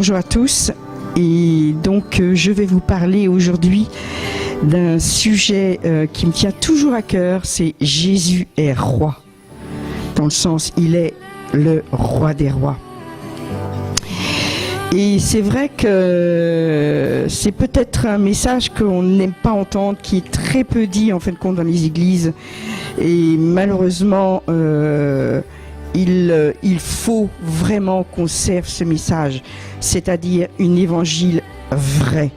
Bonjour à tous, et donc je vais vous parler aujourd'hui d'un sujet qui me tient toujours à cœur, c'est Jésus est roi, dans le sens il est le roi des rois. Et c'est vrai que c'est peut-être un message qu'on n'aime pas entendre, qui est très peu dit en fin de compte dans les églises, et malheureusement il faut vraiment qu'on serve ce message, c'est-à-dire une évangile vraie.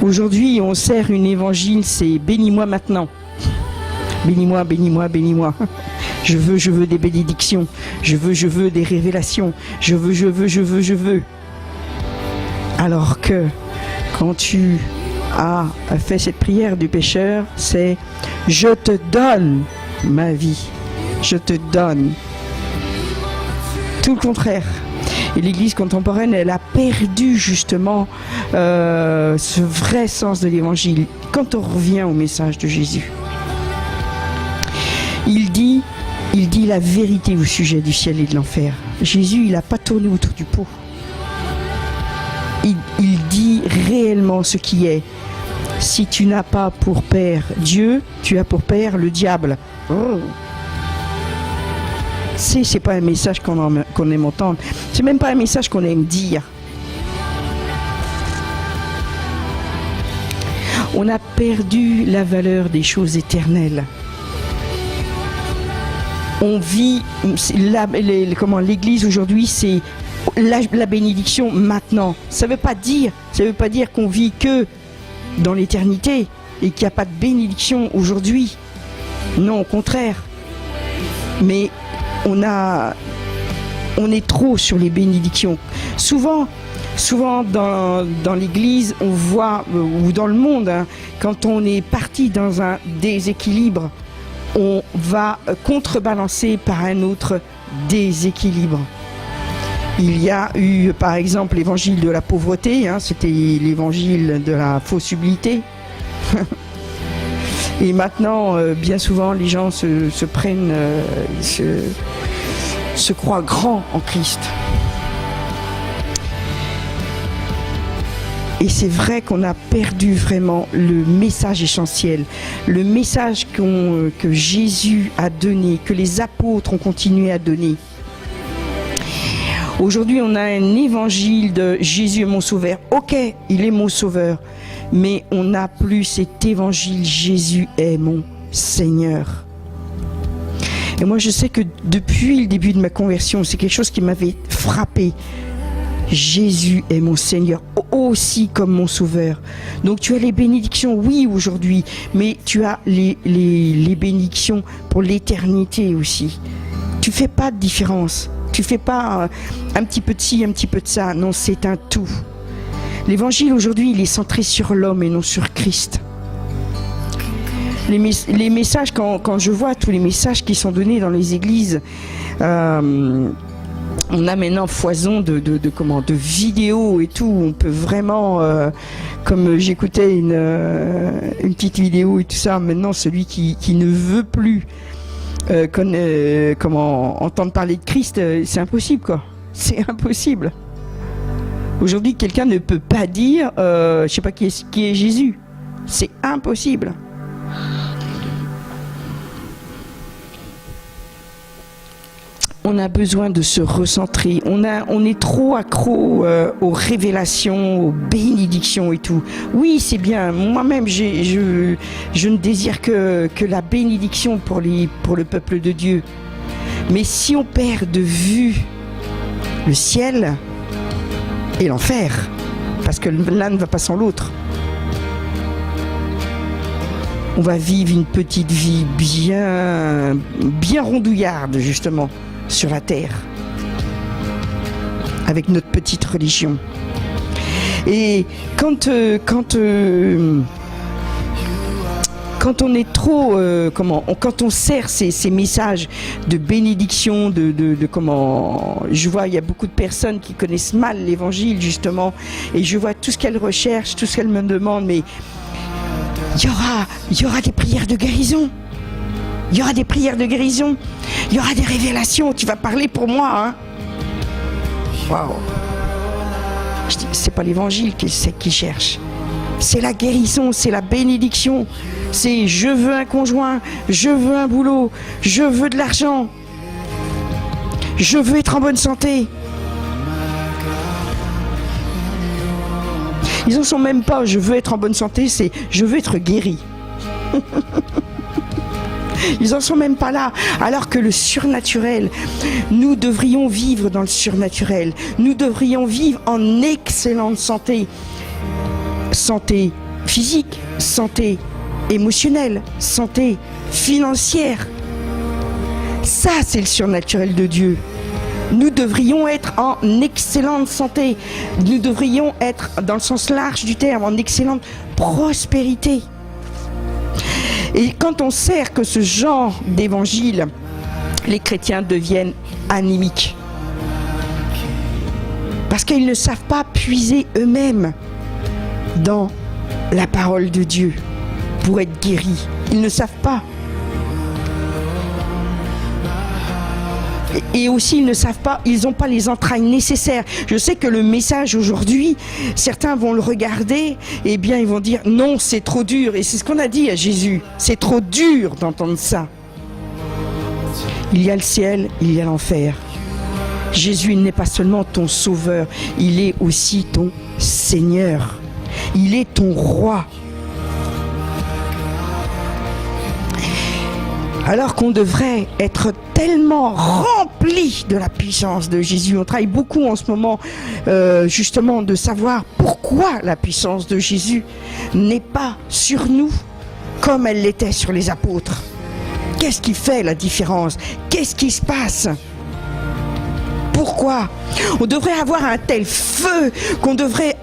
Aujourd'hui, on sert une évangile, c'est bénis-moi maintenant. Bénis-moi, bénis-moi, bénis-moi. Je veux des bénédictions. Je veux des révélations. Je veux. Alors que quand tu as fait cette prière du pécheur, c'est je te donne ma vie. Je te donne. Tout le contraire. Et l'Église contemporaine, elle a perdu justement ce vrai sens de l'Évangile. Quand on revient au message de Jésus, il dit la vérité au sujet du ciel et de l'enfer. Jésus, il n'a pas tourné autour du pot. Il dit réellement ce qui est. Si tu n'as pas pour père Dieu, tu as pour père le diable. Oh. C'est pas un message qu'on aime entendre. C'est même pas un message qu'on aime dire. On a perdu la valeur des choses éternelles. On vit, l'Église aujourd'hui, c'est la bénédiction maintenant. Ça veut pas dire qu'on vit que dans l'éternité et qu'il n'y a pas de bénédiction aujourd'hui. Non, au contraire. Mais on est trop sur les bénédictions. Souvent dans l'Église, on voit, ou dans le monde, hein, quand on est parti dans un déséquilibre, on va contrebalancer par un autre déséquilibre. Il y a eu, par exemple, l'évangile de la pauvreté, hein, c'était l'évangile de la fausse humilité. Et maintenant, bien souvent, les gens se prennent, se croient grands en Christ. Et c'est vrai qu'on a perdu vraiment le message essentiel, le message que Jésus a donné, que les apôtres ont continué à donner. Aujourd'hui, on a un évangile de Jésus est mon sauveur. Ok, il est mon sauveur. Mais on n'a plus cet évangile, Jésus est mon Seigneur. Et moi je sais que depuis le début de ma conversion, c'est quelque chose qui m'avait frappé. Jésus est mon Seigneur, aussi comme mon Sauveur. Donc tu as les bénédictions, oui, aujourd'hui, mais tu as les bénédictions pour l'éternité aussi. Tu fais pas de différence. Tu fais pas un petit peu de ci, un petit peu de ça. Non, c'est un tout. L'évangile aujourd'hui, il est centré sur l'homme et non sur Christ. Les messages, quand je vois tous les messages qui sont donnés dans les églises, on a maintenant foison de vidéos et tout. On peut vraiment, comme j'écoutais une petite vidéo et tout ça, maintenant celui qui ne veut plus entendre parler de Christ, c'est impossible quoi. C'est impossible. Aujourd'hui, quelqu'un ne peut pas dire, je sais pas qui est Jésus. C'est impossible. On a besoin de se recentrer. On est trop accro aux révélations, aux bénédictions et tout. Oui, c'est bien. Moi-même, je ne désire que la bénédiction pour le peuple de Dieu. Mais si on perd de vue le ciel et l'enfer, parce que l'un ne va pas sans l'autre, on va vivre une petite vie bien rondouillarde, justement, sur la terre, avec notre petite religion. Et quand on est trop, quand on sert ces messages de bénédiction, je vois, il y a beaucoup de personnes qui connaissent mal l'évangile justement, et je vois tout ce qu'elles recherchent, tout ce qu'elles me demandent, mais il y aura des prières de guérison. Il y aura des prières de guérison. Il y aura des révélations. Tu vas parler pour moi, hein? Waouh. Je dis, c'est pas l'évangile qu'il cherche. C'est la guérison, c'est la bénédiction. C'est je veux un conjoint, je veux un boulot, je veux de l'argent. Je veux être en bonne santé. Ils en sont même pas, je veux être en bonne santé, c'est je veux être guéri. Ils en sont même pas là. Alors que le surnaturel, nous devrions vivre dans le surnaturel. Nous devrions vivre en excellente santé. Santé physique, santé émotionnelle, santé financière. Ça, c'est le surnaturel de Dieu. Nous devrions être en excellente santé. Nous devrions être, dans le sens large du terme, en excellente prospérité. Et quand on sert que ce genre d'évangile, les chrétiens deviennent anémiques. Parce qu'ils ne savent pas puiser eux-mêmes dans la parole de Dieu pour être guéris. Ils ne savent pas. Et aussi, ils ne savent pas, ils n'ont pas les entrailles nécessaires. Je sais que le message aujourd'hui, certains vont le regarder, et bien ils vont dire non, c'est trop dur. Et c'est ce qu'on a dit à Jésus, c'est trop dur d'entendre ça. Il y a le ciel, il y a l'enfer. Jésus, il n'est pas seulement ton sauveur, il est aussi ton Seigneur. Il est ton roi. Alors qu'on devrait être tellement rempli de la puissance de Jésus. On travaille beaucoup en ce moment justement de savoir pourquoi la puissance de Jésus n'est pas sur nous comme elle l'était sur les apôtres. Qu'est-ce qui fait la différence? Qu'est-ce qui se passe? Pourquoi? On devrait avoir un tel feu qu'on devrait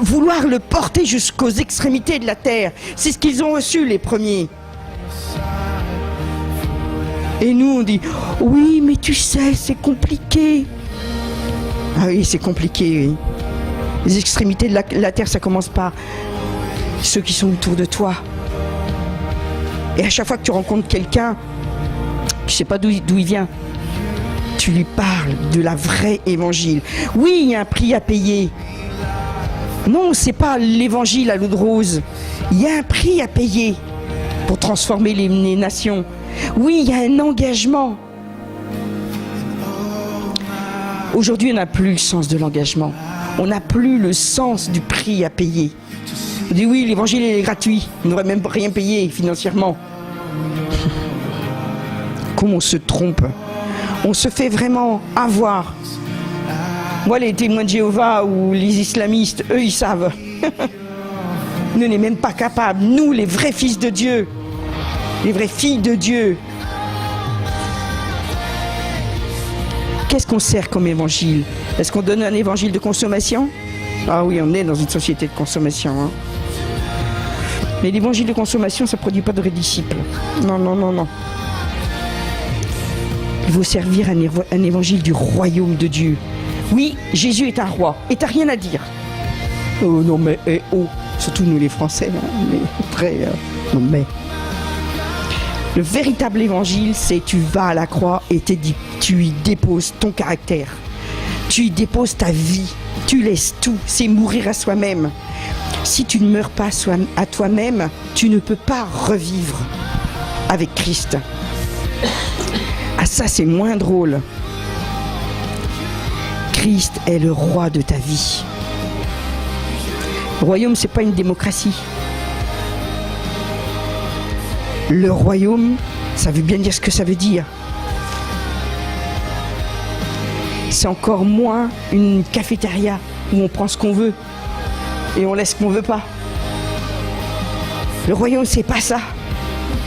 vouloir le porter jusqu'aux extrémités de la terre. C'est ce qu'ils ont reçu les premiers. Et nous, on dit, oui, mais tu sais, c'est compliqué. Ah oui, c'est compliqué, oui. Les extrémités de la terre, ça commence par ceux qui sont autour de toi. Et à chaque fois que tu rencontres quelqu'un, tu ne sais pas d'où il vient, tu lui parles de la vraie évangile. Oui, il y a un prix à payer. Non, c'est pas l'évangile à l'eau de rose. Il y a un prix à payer pour transformer les nations. Oui, il y a un engagement. Aujourd'hui, on n'a plus le sens de l'engagement. On n'a plus le sens du prix à payer. On dit oui, l'évangile est gratuit. On n'aurait même rien payé financièrement. Comment on se trompe? On se fait vraiment avoir. Moi, les témoins de Jéhovah ou les islamistes, eux, ils savent. Nous, on n'est même pas capables. Nous, les vrais fils de Dieu, les vraies filles de Dieu. Qu'est-ce qu'on sert comme évangile? Est-ce qu'on donne un évangile de consommation? Ah oui, on est dans une société de consommation. Hein. Mais l'évangile de consommation, ça ne produit pas de vrais disciples. Non, non, non, non. Il faut servir un évangile du royaume de Dieu. Oui, Jésus est un roi. Et t'as rien à dire. Oh non mais, surtout nous les Français, hein, mais très... non mais... Le véritable évangile, c'est tu vas à la croix et tu y déposes ton caractère. Tu y déposes ta vie. Tu laisses tout. C'est mourir à soi-même. Si tu ne meurs pas à toi-même, tu ne peux pas revivre avec Christ. Ah ça, c'est moins drôle. Christ est le roi de ta vie. Le royaume, c'est pas une démocratie. Le royaume, ça veut bien dire ce que ça veut dire. C'est encore moins une cafétéria où on prend ce qu'on veut et on laisse ce qu'on veut pas. Le royaume, c'est pas ça.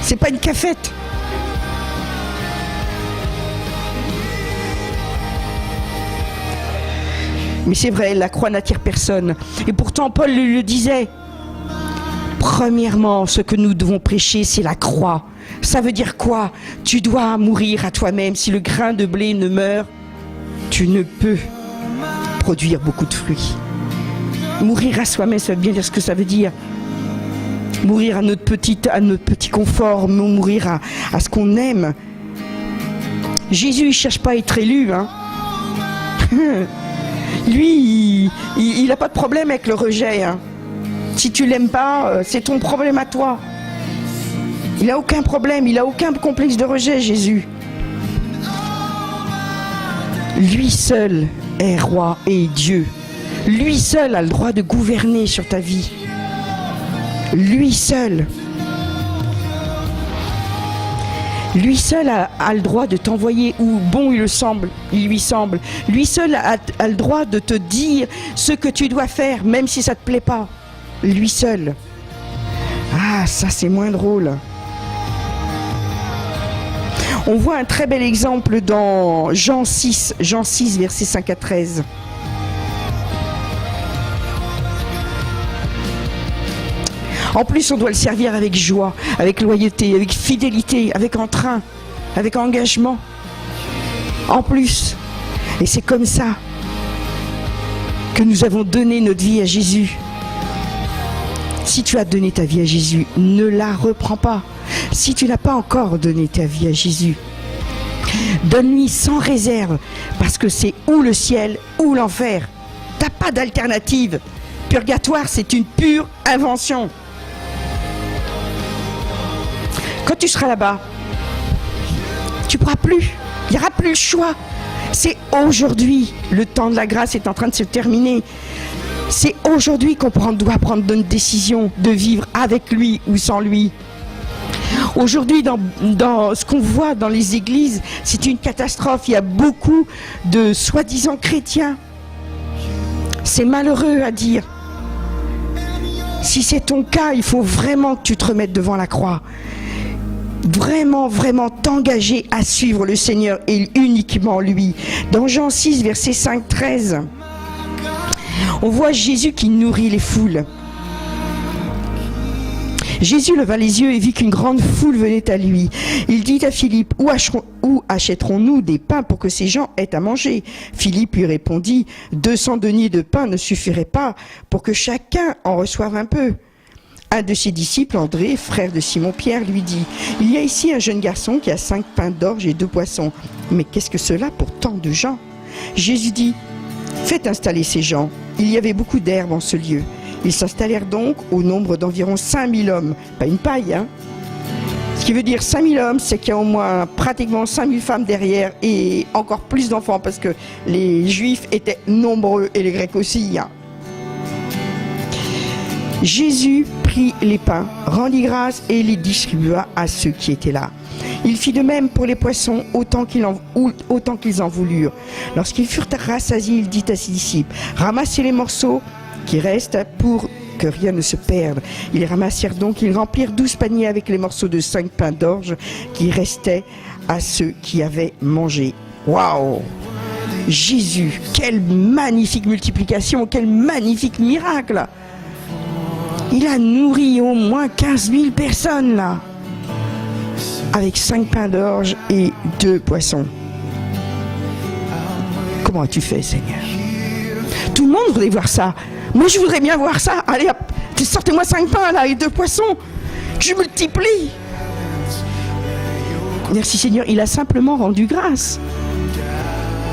C'est pas une cafette. Mais c'est vrai, la croix n'attire personne. Et pourtant, Paul le disait. Premièrement, ce que nous devons prêcher, c'est la croix. Ça veut dire quoi? Tu dois mourir à toi-même. Si le grain de blé ne meurt, tu ne peux produire beaucoup de fruits. Mourir à soi-même, ça veut bien dire ce que ça veut dire. Mourir à notre petit confort, mourir à ce qu'on aime. Jésus, il ne cherche pas à être élu, hein. Lui, il n'a pas de problème avec le rejet. Hein. Si tu l'aimes pas, c'est ton problème à toi. Il n'a aucun problème, il n'a aucun complexe de rejet, Jésus. Lui seul est roi et Dieu. Lui seul a le droit de gouverner sur ta vie. Lui seul. Lui seul a le droit de t'envoyer où bon il lui semble. Lui seul a le droit de te dire ce que tu dois faire, même si ça ne te plaît pas. Lui seul. Ah, ça c'est moins drôle. On voit un très bel exemple dans Jean 6, versets 5 à 13. En plus, on doit le servir avec joie, avec loyauté, avec fidélité, avec entrain, avec engagement. En plus. Et c'est comme ça que nous avons donné notre vie à Jésus. Si tu as donné ta vie à Jésus, ne la reprends pas. Si tu n'as pas encore donné ta vie à Jésus, donne-lui sans réserve, parce que c'est ou le ciel ou l'enfer. Tu n'as pas d'alternative. Purgatoire, c'est une pure invention. Quand tu seras là-bas, tu ne pourras plus. Il n'y aura plus le choix. C'est aujourd'hui. Le temps de la grâce est en train de se terminer. C'est aujourd'hui qu'on doit prendre une décision de vivre avec lui ou sans lui. Aujourd'hui, dans ce qu'on voit dans les églises, c'est une catastrophe. Il y a beaucoup de soi-disant chrétiens. C'est malheureux à dire. Si c'est ton cas, il faut vraiment que tu te remettes devant la croix. Vraiment, vraiment t'engager à suivre le Seigneur et uniquement lui. Dans Jean 6, verset 5-13, on voit Jésus qui nourrit les foules. Jésus leva les yeux et vit qu'une grande foule venait à lui. Il dit à Philippe, où achèterons-nous des pains pour que ces gens aient à manger? Philippe lui répondit, 200 deniers de pain ne suffiraient pas pour que chacun en reçoive un peu. Un de ses disciples, André, frère de Simon-Pierre, lui dit, il y a ici un jeune garçon qui a 5 pains d'orge et 2 poissons. Mais qu'est-ce que cela pour tant de gens? Jésus dit, faites installer ces gens. Il y avait beaucoup d'herbe en ce lieu. Ils s'installèrent donc au nombre d'environ 5000 hommes. Pas une paille, hein. Ce qui veut dire 5000 hommes, c'est qu'il y a au moins pratiquement 5000 femmes derrière et encore plus d'enfants parce que les Juifs étaient nombreux et les Grecs aussi, hein. Jésus prit les pains, rendit grâce et les distribua à ceux qui étaient là. Il fit de même pour les poissons autant qu'ils en voulurent. Lorsqu'ils furent rassasiés, il dit à ses disciples, ramassez les morceaux qui restent pour que rien ne se perde. Ils ramassèrent donc, ils remplirent 12 paniers avec les morceaux de 5 pains d'orge qui restaient à ceux qui avaient mangé. Waouh! Jésus, quelle magnifique multiplication, quel magnifique miracle! Il a nourri au moins 15 000 personnes là, avec 5 pains d'orge et 2 poissons. Comment as-tu fait, Seigneur? Tout le monde voudrait voir ça. Moi, je voudrais bien voir ça. Allez, hop, sortez-moi 5 pains là et 2 poissons. Je multiplie. Merci, Seigneur. Il a simplement rendu grâce.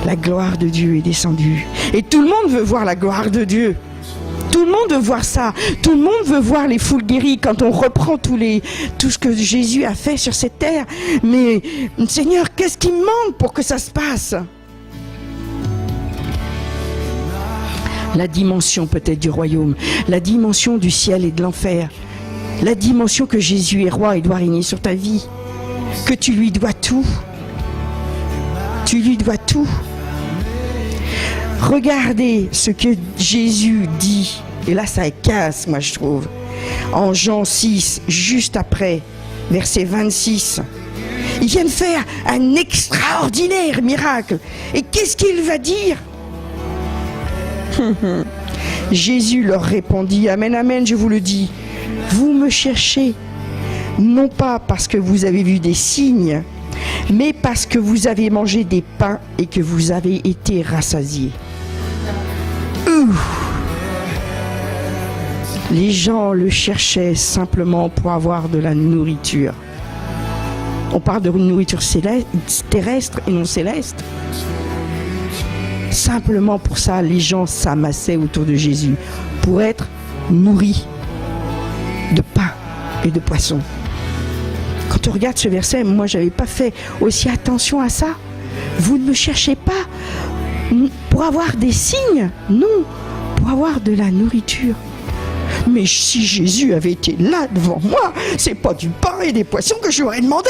La gloire de Dieu est descendue. Et tout le monde veut voir la gloire de Dieu. Tout le monde veut voir ça. Tout le monde veut voir les foules guéries quand on reprend tout ce que Jésus a fait sur cette terre. Mais Seigneur, qu'est-ce qui manque pour que ça se passe? La dimension peut-être du royaume, la dimension du ciel et de l'enfer, la dimension que Jésus est roi et doit régner sur ta vie, que tu lui dois tout. Tu lui dois tout. Regardez ce que Jésus dit, et là ça casse, moi je trouve, en Jean 6, juste après, verset 26. Il vient de faire un extraordinaire miracle. Et qu'est-ce qu'il va dire? Jésus leur répondit, amen, amen, je vous le dis, vous me cherchez, non pas parce que vous avez vu des signes, mais parce que vous avez mangé des pains et que vous avez été rassasiés. Les gens le cherchaient simplement pour avoir de la nourriture. On parle de nourriture terrestre et non céleste. Simplement pour ça, les gens s'amassaient autour de Jésus, pour être nourris de pain et de poisson. Quand on regarde ce verset, moi j'avais pas fait aussi attention à ça. Vous ne me cherchez pas pour avoir des signes, non, pour avoir de la nourriture. Mais si Jésus avait été là devant moi, c'est pas du pain et des poissons que je lui aurais demandé.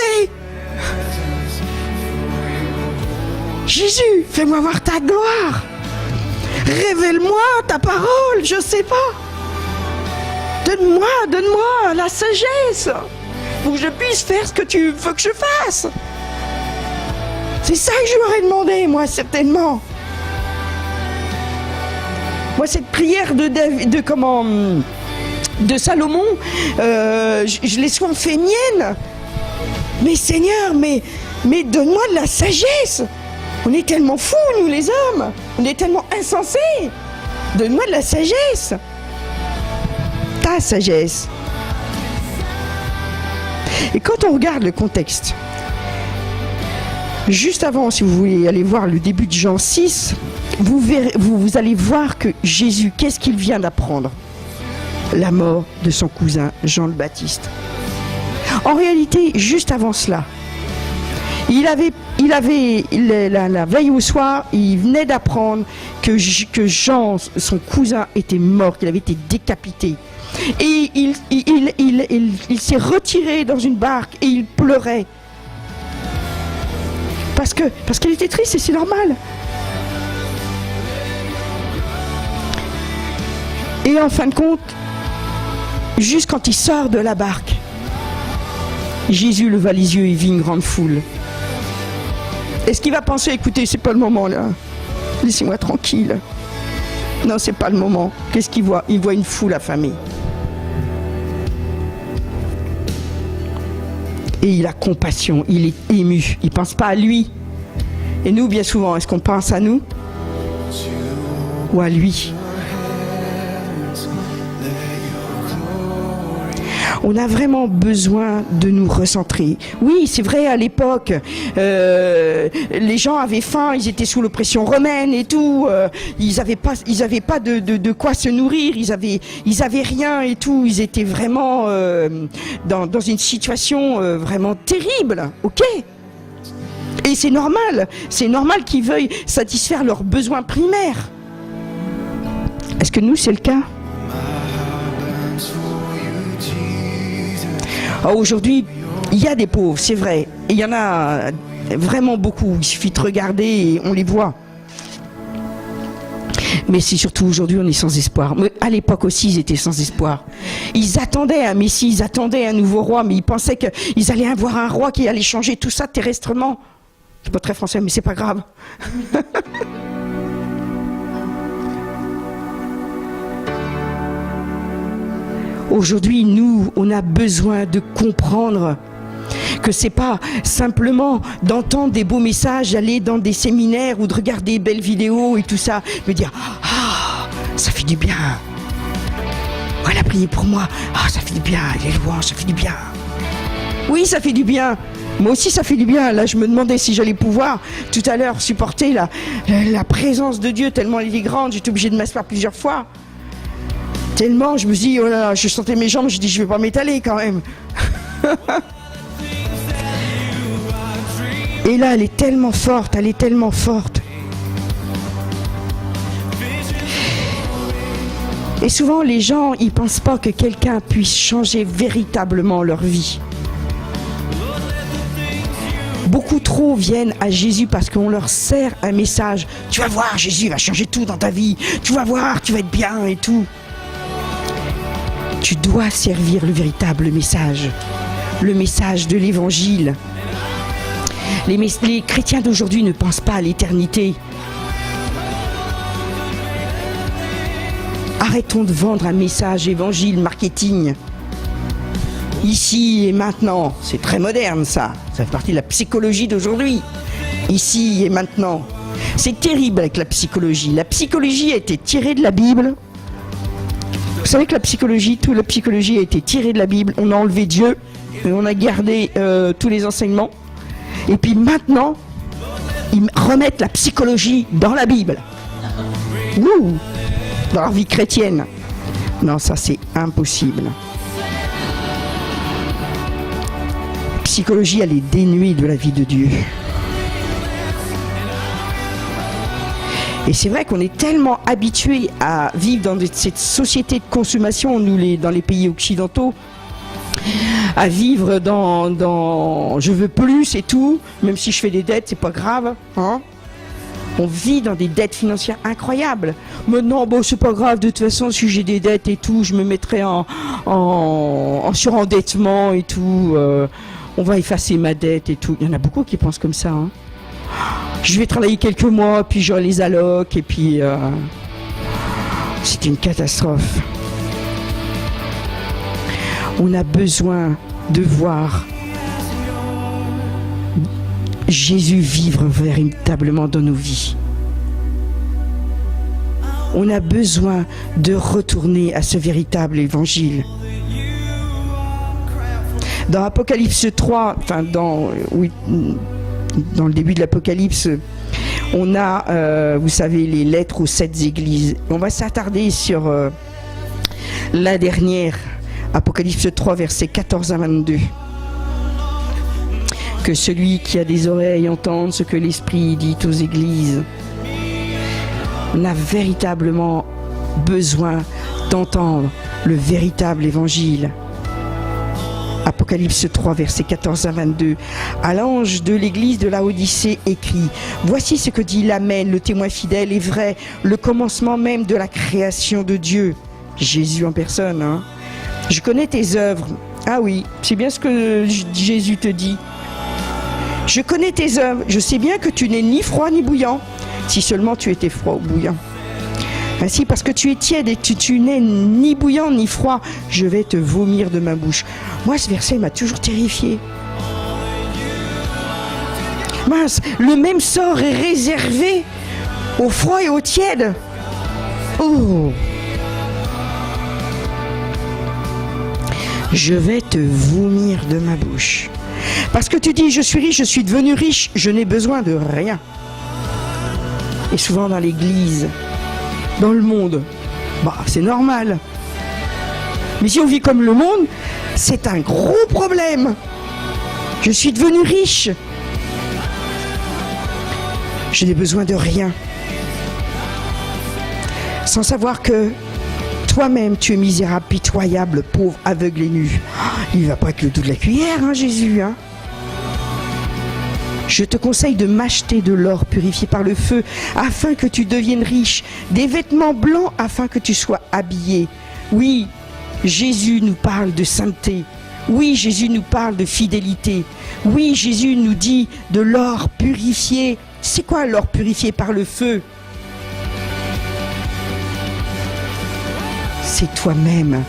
Jésus, fais-moi voir ta gloire. Révèle-moi ta parole, je sais pas. Donne-moi la sagesse pour que je puisse faire ce que tu veux que je fasse. C'est ça que je lui aurais demandé, moi, certainement. Moi, cette prière de Salomon, je l'ai souvent fait mienne. Mais Seigneur, mais donne-moi de la sagesse. On est tellement fous, nous les hommes. On est tellement insensés. Donne-moi de la sagesse. Ta sagesse. Et quand on regarde le contexte, juste avant, si vous voulez aller voir le début de Jean 6, vous allez voir que Jésus, qu'est-ce qu'il vient d'apprendre? La mort de son cousin Jean le Baptiste. En réalité, juste avant cela, il avait la veille au soir, il venait d'apprendre que Jean, son cousin, était mort, qu'il avait été décapité. Et il s'est retiré dans une barque et il pleurait. Parce qu'il était triste et c'est normal. Et en fin de compte, juste quand il sort de la barque, Jésus leva les yeux et vit une grande foule. Est-ce qu'il va penser, écoutez, c'est pas le moment là, laissez-moi tranquille. Non, c'est pas le moment. Qu'est-ce qu'il voit? Il voit une foule affamée. Et il a compassion, il est ému, il pense pas à lui. Et nous, bien souvent, est-ce qu'on pense à nous ou à lui? On a vraiment besoin de nous recentrer. Oui, c'est vrai, à l'époque, les gens avaient faim, ils étaient sous l'oppression romaine et tout. Ils avaient pas de quoi se nourrir, ils avaient rien et tout. Ils étaient vraiment dans une situation vraiment terrible. Ok. Et c'est normal qu'ils veuillent satisfaire leurs besoins primaires. Est-ce que nous, c'est le cas? Aujourd'hui, il y a des pauvres, c'est vrai. Et il y en a vraiment beaucoup. Il suffit de regarder et on les voit. Mais c'est surtout aujourd'hui, on est sans espoir. Mais à l'époque aussi, ils étaient sans espoir. Ils attendaient un Messie, ils attendaient un nouveau roi, mais ils pensaient qu'ils allaient avoir un roi qui allait changer tout ça terrestrement. C'est pas très français, mais c'est pas grave. Aujourd'hui, nous, on a besoin de comprendre que c'est pas simplement d'entendre des beaux messages, d'aller dans des séminaires ou de regarder des belles vidéos et tout ça, me dire « Ah, ça fait du bien. Voilà, priez pour moi. Ah, ça fait du bien. Les louanges, ça fait du bien. » Oui, ça fait du bien. Moi aussi, ça fait du bien. Là, je me demandais si j'allais pouvoir, tout à l'heure, supporter la présence de Dieu tellement elle est grande. J'étais obligée de m'asseoir plusieurs fois. Tellement, je me dis, oh là là, je sentais mes jambes, je dis, je vais pas m'étaler quand même. Et là, elle est tellement forte, elle est tellement forte. Et souvent, les gens, ils pensent pas que quelqu'un puisse changer véritablement leur vie. Beaucoup trop viennent à Jésus parce qu'on leur sert un message. Tu vas voir, Jésus va changer tout dans ta vie. Tu vas voir, tu vas être bien et tout. Tu dois servir le véritable message, le message de l'évangile. Les chrétiens d'aujourd'hui ne pensent pas à l'éternité. Arrêtons de vendre un message évangile, marketing. Ici et maintenant, c'est très moderne ça. Ça fait partie de la psychologie d'aujourd'hui. Ici et maintenant. C'est terrible avec la psychologie. La psychologie a été tirée de la Bible. Vous savez que toute la psychologie a été tirée de la Bible. On a enlevé Dieu et on a gardé tous les enseignements. Et puis maintenant, ils remettent la psychologie dans la Bible. dans leur vie chrétienne. Non, ça c'est impossible. Psychologie, elle est dénuée de la vie de Dieu. Et c'est vrai qu'on est tellement habitués à vivre dans cette société de consommation, dans les pays occidentaux, à vivre dans je veux plus et tout, même si je fais des dettes, c'est pas grave, hein. On vit dans des dettes financières incroyables. Mais non, bon, c'est pas grave, de toute façon, si j'ai des dettes et tout, je me mettrai en surendettement et tout, on va effacer ma dette et tout. Il y en a beaucoup qui pensent comme ça, hein. Je vais travailler quelques mois, puis j'aurai les allocs, et puis c'est une catastrophe. On a besoin de voir Jésus vivre véritablement dans nos vies. On a besoin de retourner à ce véritable évangile. Dans Apocalypse 3, dans le début de l'Apocalypse, on a, vous savez, les lettres aux 7 églises. On va s'attarder sur la dernière, Apocalypse 3, versets 14 à 22. Que celui qui a des oreilles entende ce que l'Esprit dit aux églises. On a véritablement besoin d'entendre le véritable évangile. Apocalypse 3, versets 14 à 22. À l'ange de l'église de Laodicée écrit: voici ce que dit l'Amen, le témoin fidèle et vrai, le commencement même de la création de Dieu. Jésus en personne, hein. Je connais tes œuvres. Ah oui, c'est bien ce que Jésus te dit. Je connais tes œuvres. Je sais bien que tu n'es ni froid ni bouillant. Si seulement tu étais froid ou bouillant. Ainsi, parce que tu es tiède et tu n'es ni bouillant ni froid, je vais te vomir de ma bouche. Moi, ce verset m'a toujours terrifié. Mince, le même sort est réservé au froid et au tiède. Oh! Je vais te vomir de ma bouche. Parce que tu dis, je suis riche, je suis devenu riche, je n'ai besoin de rien. Et souvent dans l'église, dans le monde, c'est normal. Mais si on vit comme le monde, c'est un gros problème. Je suis devenu riche. Je n'ai besoin de rien. Sans savoir que toi-même, tu es misérable, pitoyable, pauvre, aveugle et nu. Il ne va pas avec le dos de la cuillère, hein, Jésus, hein. Je te conseille de m'acheter de l'or purifié par le feu, afin que tu deviennes riche, des vêtements blancs afin que tu sois habillé. Oui, Jésus nous parle de sainteté. Oui, Jésus nous parle de fidélité. Oui, Jésus nous dit de l'or purifié. C'est quoi l'or purifié par le feu? C'est toi-même.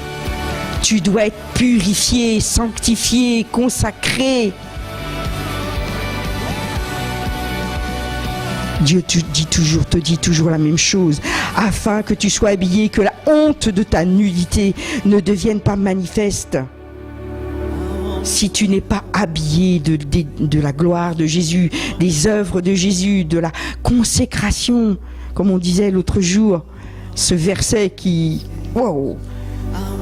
Tu dois être purifié, sanctifié, consacré. Dieu te dit toujours la même chose, afin que tu sois habillé, que la honte de ta nudité ne devienne pas manifeste. Si tu n'es pas habillé de la gloire de Jésus, des œuvres de Jésus, de la consécration, comme on disait l'autre jour, ce verset qui... Wow.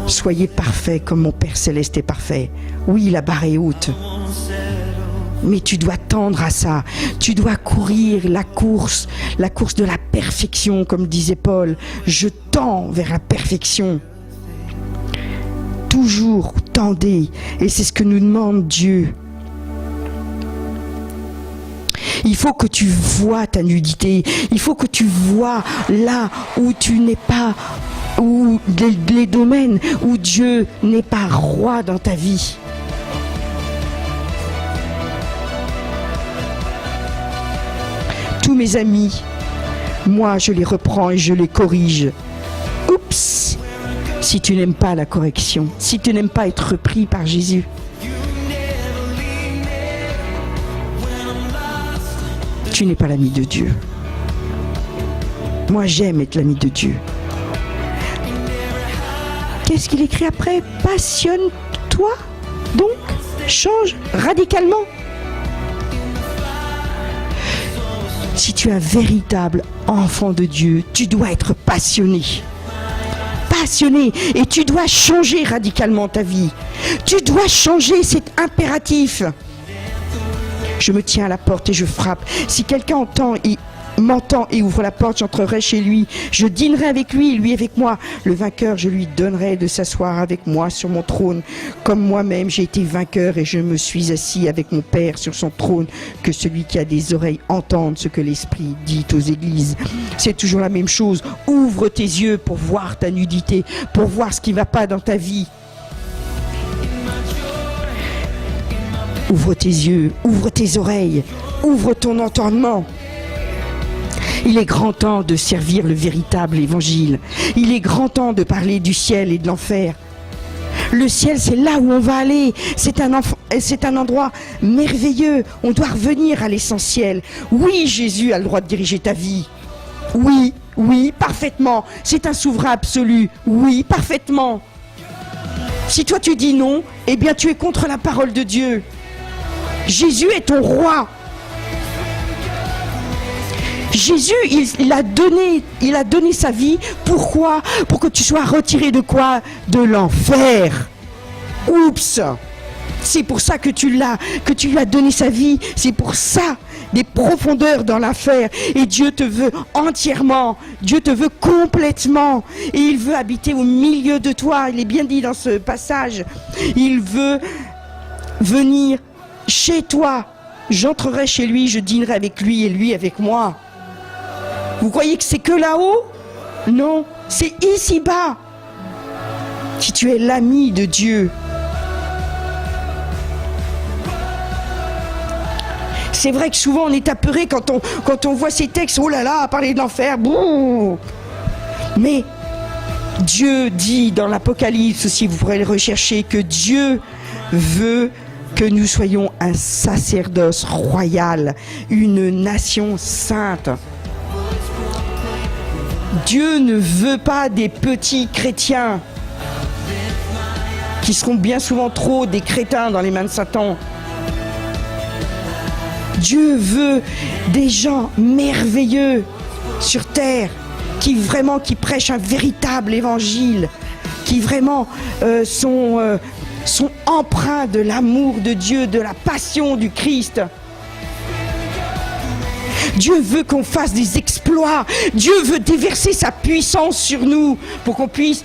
Soyez parfaits comme mon Père Céleste est parfait. Oui, la barre est haute. Mais tu dois tendre à ça. Tu dois courir la course de la perfection, comme disait Paul. Je tends vers la perfection. Toujours tendez. Et c'est ce que nous demande Dieu. Il faut que tu vois ta nudité. Il faut que tu vois là où tu n'es pas, où les domaines où Dieu n'est pas roi dans ta vie. Tous mes amis, moi je les reprends et je les corrige. Oups! Si tu n'aimes pas la correction, si tu n'aimes pas être repris par Jésus, tu n'es pas l'ami de Dieu. Moi j'aime être l'ami de Dieu. Qu'est-ce qu'il écrit après? Passionne-toi, donc change radicalement. Si tu es un véritable enfant de Dieu, tu dois être passionné. Passionné. Et tu dois changer radicalement ta vie. Tu dois changer, c'est impératif. Je me tiens à la porte et je frappe. Si quelqu'un m'entend et ouvre la porte, j'entrerai chez lui. Je dînerai avec lui et lui avec moi. Le vainqueur, je lui donnerai de s'asseoir avec moi sur mon trône. Comme moi-même, j'ai été vainqueur et je me suis assis avec mon Père sur son trône. Que celui qui a des oreilles entende ce que l'Esprit dit aux églises. C'est toujours la même chose. Ouvre tes yeux pour voir ta nudité, pour voir ce qui ne va pas dans ta vie. Ouvre tes yeux, ouvre tes oreilles, ouvre ton entendement. Il est grand temps de servir le véritable évangile. Il est grand temps de parler du ciel et de l'enfer. Le ciel, c'est là où on va aller. C'est un endroit merveilleux. On doit revenir à l'essentiel. Oui, Jésus a le droit de diriger ta vie. Oui, oui, parfaitement. C'est un souverain absolu. Oui, parfaitement. Si toi tu dis non, eh bien tu es contre la parole de Dieu. Jésus est ton roi. Jésus, il a donné sa vie. Pourquoi? Pour que tu sois retiré de quoi? De l'enfer. Oups! C'est pour ça que tu lui as donné sa vie. C'est pour ça, des profondeurs dans l'enfer. Et Dieu te veut entièrement. Dieu te veut complètement. Et il veut habiter au milieu de toi. Il est bien dit dans ce passage. Il veut venir chez toi. J'entrerai chez lui, je dînerai avec lui et lui avec moi. Vous croyez que c'est que là-haut? Non, c'est ici-bas. Si tu es l'ami de Dieu. C'est vrai que souvent on est apeuré quand on voit ces textes. Oh là là, parler de l'enfer. Bouh. Mais Dieu dit dans l'Apocalypse aussi, vous pourrez le rechercher, que Dieu veut que nous soyons un sacerdoce royal, une nation sainte. Dieu ne veut pas des petits chrétiens qui seront bien souvent trop des crétins dans les mains de Satan. Dieu veut des gens merveilleux sur terre qui prêchent un véritable évangile, qui vraiment sont empreints de l'amour de Dieu, de la passion du Christ. Dieu veut qu'on fasse des exploits. Dieu veut déverser sa puissance sur nous pour qu'on puisse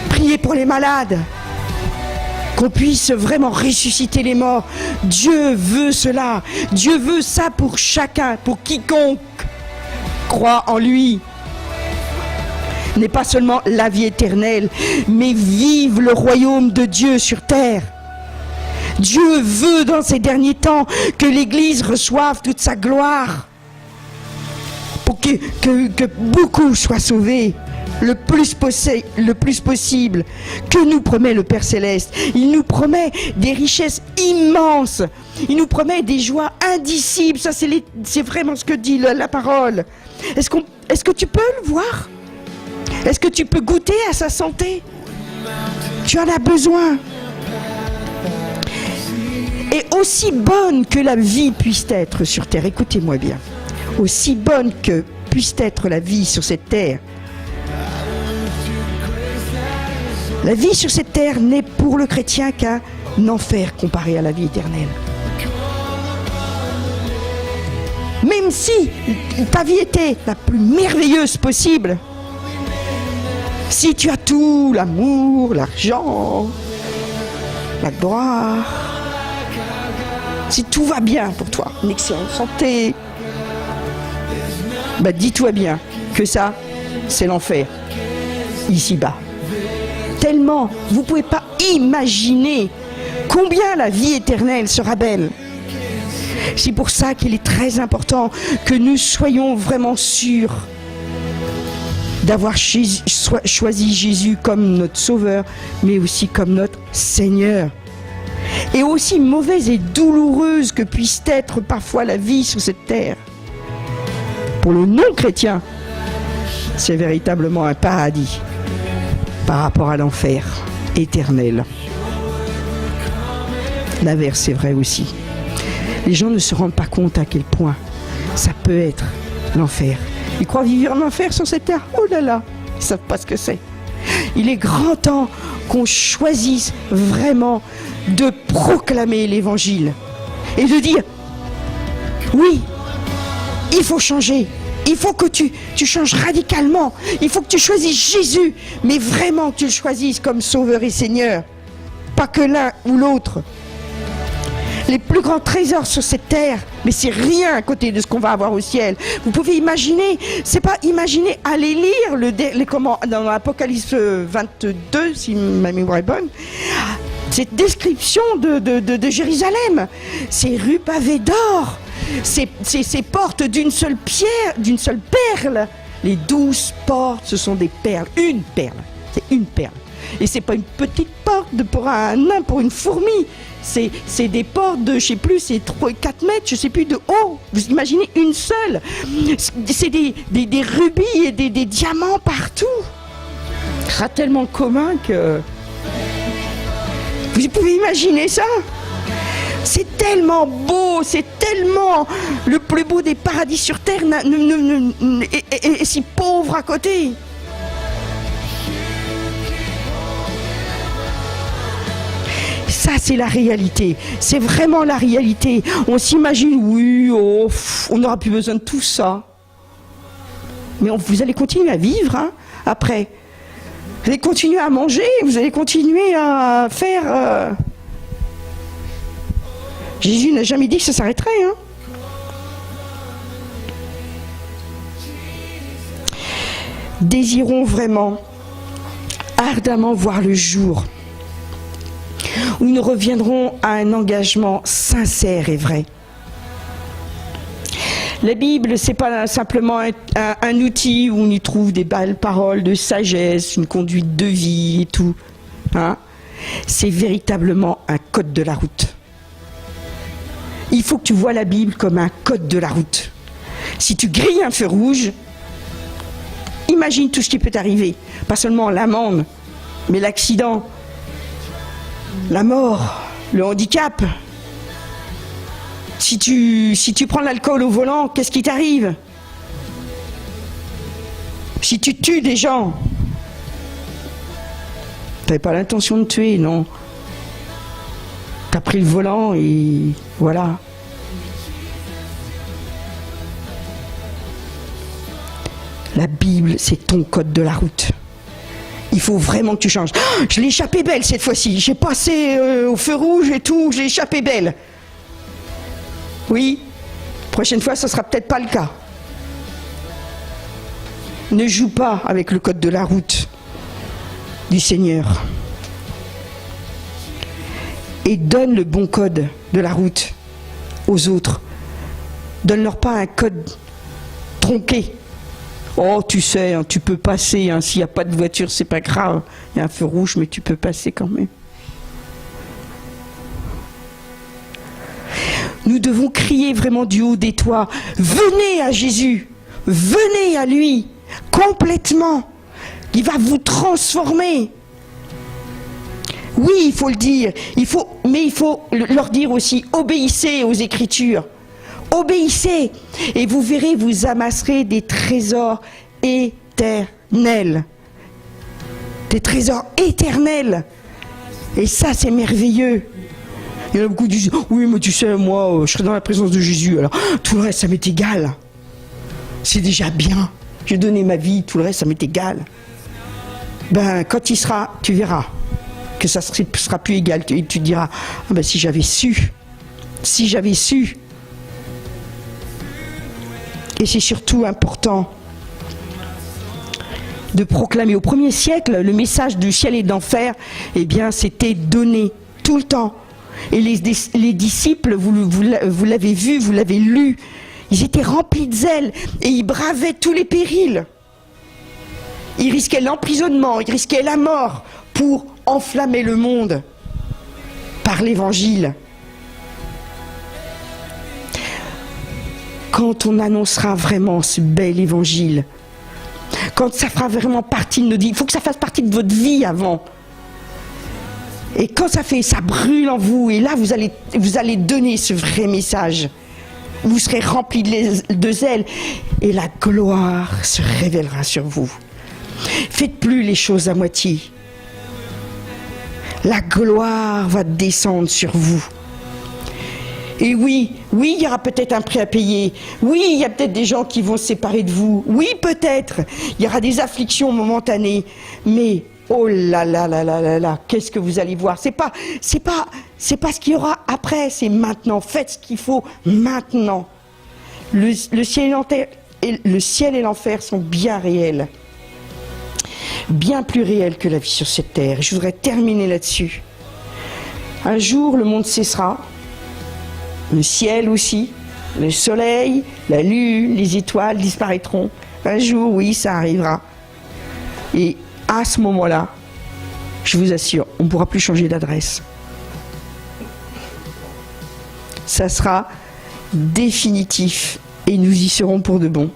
prier pour les malades, qu'on puisse vraiment ressusciter les morts. Dieu veut cela. Dieu veut ça pour chacun, pour quiconque croit en lui. N'est pas seulement la vie éternelle, mais vive le royaume de Dieu sur terre. Dieu veut dans ces derniers temps que l'Église reçoive toute sa gloire, pour que beaucoup soient sauvés le plus possible. Que nous promet le Père Céleste? Il nous promet des richesses immenses. Il nous promet des joies indicibles. Ça, c'est vraiment ce que dit la parole. Est-ce que tu peux le voir? Est-ce que tu peux goûter à sa santé? Tu en as besoin. Et aussi bonne que la vie puisse être sur terre, écoutez-moi bien, aussi bonne que puisse être la vie sur cette terre, la vie sur cette terre n'est pour le chrétien qu'un enfer comparé à la vie éternelle. Même si ta vie était la plus merveilleuse possible, si tu as tout, l'amour, l'argent, la gloire, si tout va bien pour toi, une excellente santé, dis-toi bien que ça, c'est l'enfer, ici-bas. Tellement, vous ne pouvez pas imaginer combien la vie éternelle sera belle. C'est pour ça qu'il est très important que nous soyons vraiment sûrs d'avoir choisi Jésus comme notre Sauveur, mais aussi comme notre Seigneur. Et aussi mauvaise et douloureuse que puisse être parfois la vie sur cette terre, pour le non-chrétien, c'est véritablement un paradis par rapport à l'enfer éternel. L'inverse est vrai aussi. Les gens ne se rendent pas compte à quel point ça peut être l'enfer. Ils croient vivre en enfer sur cette terre. Oh là là, ils ne savent pas ce que c'est. Il est grand temps qu'on choisisse vraiment de proclamer l'évangile et de dire oui, il faut changer. Il faut que tu changes radicalement. Il faut que tu choisisses Jésus, mais vraiment que tu le choisisses comme Sauveur et Seigneur. Pas que l'un ou l'autre. Les plus grands trésors sur cette terre, mais c'est rien à côté de ce qu'on va avoir au ciel. Vous pouvez imaginer, c'est pas imaginer, aller lire dans l'Apocalypse 22, si ma mémoire est bonne, cette description de Jérusalem, ces rues pavées d'or, ces portes d'une seule pierre, d'une seule perle. Les 12 portes, ce sont des perles, une perle, c'est une perle. Et c'est pas une petite porte pour un nain, pour une fourmi. C'est des portes de, je sais plus, c'est 4 mètres, je sais plus de haut. Vous imaginez une seule. C'est des rubis et des diamants partout. Ce sera tellement commun que... Vous pouvez imaginer ça? C'est tellement beau, c'est tellement le plus beau des paradis sur terre et si pauvre à côté. Ça, c'est la réalité. C'est vraiment la réalité. On s'imagine, oui, on n'aura plus besoin de tout ça. Mais vous allez continuer à vivre, hein, après. Vous allez continuer à manger, vous allez continuer à faire... Jésus n'a jamais dit que ça s'arrêterait, hein. Désirons vraiment, ardemment voir le jour où nous reviendrons à un engagement sincère et vrai. La Bible, c'est pas simplement un outil où on y trouve des belles paroles de sagesse, une conduite de vie et tout, hein. C'est véritablement un code de la route. Il faut que tu vois la Bible comme un code de la route. Si tu grilles un feu rouge, imagine tout ce qui peut t'arriver. Pas seulement l'amende, mais l'accident, la mort, le handicap. Si tu prends l'alcool au volant, qu'est-ce qui t'arrive? Si tu tues des gens, t'avais pas l'intention de tuer, non. T'as pris le volant et voilà. La Bible, c'est ton code de la route. Il faut vraiment que tu changes. Oh, je l'ai échappé belle cette fois-ci. J'ai passé au feu rouge et tout, je l'ai échappé belle. Oui, prochaine fois, ça sera peut-être pas le cas. Ne joue pas avec le code de la route du Seigneur. Et donne le bon code de la route aux autres. Donne-leur pas un code tronqué. Oh, tu sais, hein, tu peux passer, hein, s'il n'y a pas de voiture, c'est pas grave. Il y a un feu rouge, mais tu peux passer quand même. Nous devons crier vraiment du haut des toits. Venez à Jésus, venez à lui, complètement. Il va vous transformer. Oui, il faut le dire, mais il faut leur dire aussi, obéissez aux Écritures. Obéissez et vous verrez, vous amasserez des trésors éternels. Des trésors éternels. Et ça, c'est merveilleux. Il y en a beaucoup qui disent, oui, mais tu sais, moi, je serai dans la présence de Jésus, alors tout le reste, ça m'est égal. C'est déjà bien. J'ai donné ma vie, tout le reste, ça m'est égal. Ben, quand il sera, tu verras que ça sera plus égal. Et tu te diras, ah ben, si j'avais su. Et c'est surtout important de proclamer. Au 1er siècle, le message du ciel et d'enfer, eh bien, c'était donné tout le temps. Et les disciples, vous l'avez vu, vous l'avez lu, ils étaient remplis de zèle et ils bravaient tous les périls. Ils risquaient l'emprisonnement, ils risquaient la mort pour enflammer le monde par l'évangile. Quand on annoncera vraiment ce bel évangile, quand ça fera vraiment partie de nos vies, il faut que ça fasse partie de votre vie avant. Et quand ça brûle en vous, et là vous allez donner ce vrai message. Vous serez remplis de zèle et la gloire se révélera sur vous. Faites plus les choses à moitié. La gloire va descendre sur vous. Et oui, il y aura peut-être un prix à payer. Oui, il y a peut-être des gens qui vont se séparer de vous. Oui, peut-être. Il y aura des afflictions momentanées. Mais, oh là là là là là là, qu'est-ce que vous allez voir? C'est pas ce qu'il y aura après, c'est maintenant. Faites ce qu'il faut maintenant. Le ciel et l'enfer sont bien réels. Bien plus réels que la vie sur cette terre. Je voudrais terminer là-dessus. Un jour, le monde cessera. Le ciel aussi, le soleil, la lune, les étoiles disparaîtront. Un jour, oui, ça arrivera. Et à ce moment-là, je vous assure, on ne pourra plus changer d'adresse. Ça sera définitif et nous y serons pour de bon.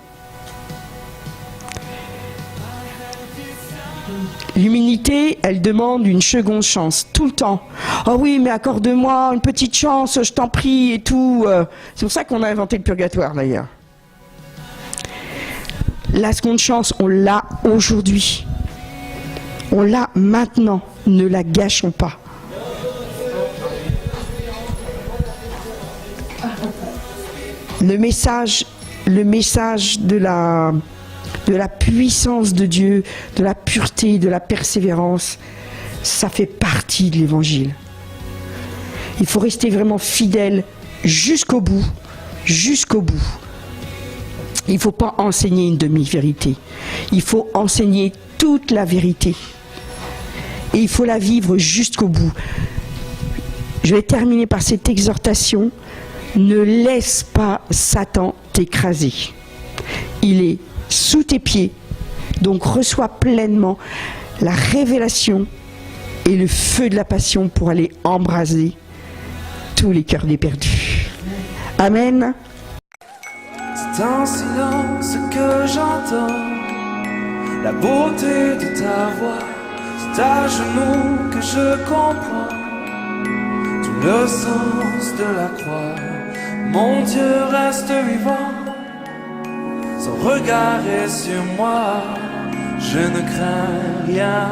L'humanité, elle demande une seconde chance, tout le temps. Oh oui, mais accorde-moi une petite chance, je t'en prie, et tout. C'est pour ça qu'on a inventé le purgatoire, d'ailleurs. La seconde chance, on l'a aujourd'hui. On l'a maintenant. Ne la gâchons pas. Le message de la puissance de Dieu, de la pureté, de la persévérance, ça fait partie de l'évangile. Il faut rester vraiment fidèle jusqu'au bout, jusqu'au bout. Il ne faut pas enseigner une demi-vérité. Il faut enseigner toute la vérité. Et il faut la vivre jusqu'au bout. Je vais terminer par cette exhortation. Ne laisse pas Satan t'écraser. Il est sous tes pieds, donc reçois pleinement la révélation et le feu de la passion pour aller embraser tous les cœurs des perdus. Amen. C'est en silence que j'entends la beauté de ta voix. C'est à genoux que je comprends tout le sens de la croix. Mon Dieu reste vivant, son regard est sur moi, je ne crains rien.